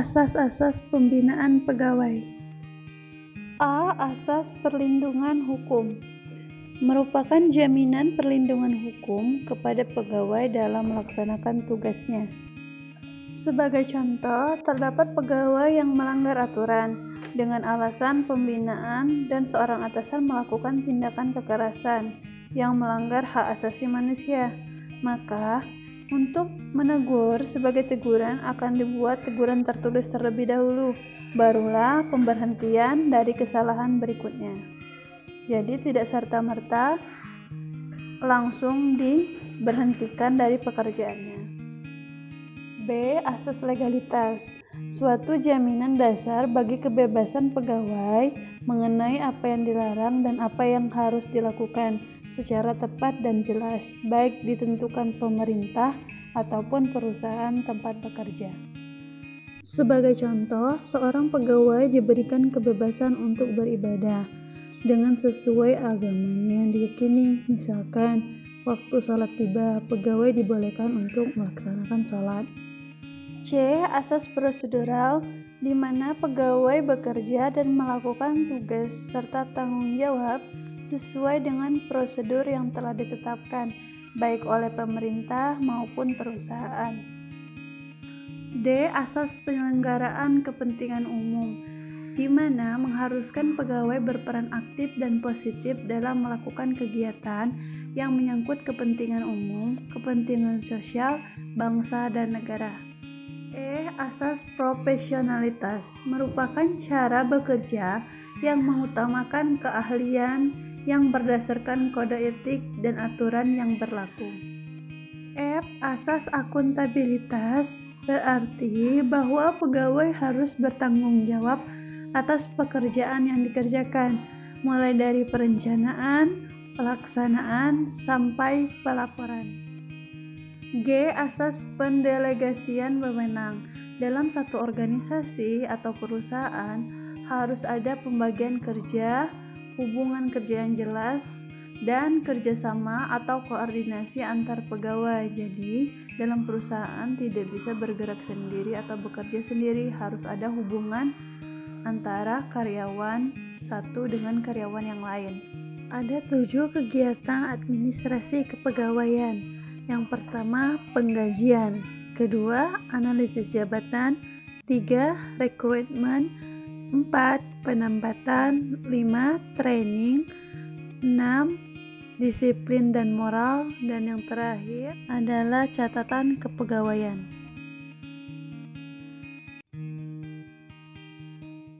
Asas-asas pembinaan pegawai. A. Asas perlindungan hukum merupakan jaminan perlindungan hukum kepada pegawai dalam melaksanakan tugasnya. Sebagai contoh, terdapat pegawai yang melanggar aturan dengan alasan pembinaan dan seorang atasan melakukan tindakan kekerasan yang melanggar hak asasi manusia. Maka, untuk menegur sebagai teguran akan dibuat teguran tertulis terlebih dahulu, barulah pemberhentian dari kesalahan berikutnya. Jadi tidak serta-merta langsung diberhentikan dari pekerjaannya. B. Asas legalitas, suatu jaminan dasar bagi kebebasan pegawai mengenai apa yang dilarang dan apa yang harus dilakukan secara tepat dan jelas, baik ditentukan pemerintah ataupun perusahaan tempat bekerja. Sebagai contoh, seorang pegawai diberikan kebebasan untuk beribadah dengan sesuai agamanya yang diyakini. Misalkan, waktu sholat tiba, pegawai dibolehkan untuk melaksanakan sholat. C. Asas prosedural, di mana pegawai bekerja dan melakukan tugas serta tanggung jawab sesuai dengan prosedur yang telah ditetapkan, baik oleh pemerintah maupun perusahaan. D. Asas penyelenggaraan kepentingan umum, di mana mengharuskan pegawai berperan aktif dan positif dalam melakukan kegiatan yang menyangkut kepentingan umum, kepentingan sosial, bangsa, dan negara. E. Asas profesionalitas merupakan cara bekerja yang mengutamakan keahlian yang berdasarkan kode etik dan aturan yang berlaku. F. Asas akuntabilitas berarti bahwa pegawai harus bertanggung jawab atas pekerjaan yang dikerjakan, mulai dari perencanaan, pelaksanaan, sampai pelaporan. G. Asas pendelegasian wewenang. Dalam satu organisasi atau perusahaan harus ada pembagian kerja, hubungan kerja yang jelas, dan kerjasama atau koordinasi antar pegawai. Jadi, dalam perusahaan tidak bisa bergerak sendiri atau bekerja sendiri, harus ada hubungan antara karyawan satu dengan karyawan yang lain. Ada 7 kegiatan administrasi kepegawaian. Yang pertama, penggajian. Kedua, analisis jabatan. 3, rekrutmen. 4, penempatan. 5, training. 6, disiplin dan moral. Dan yang terakhir adalah catatan kepegawaian.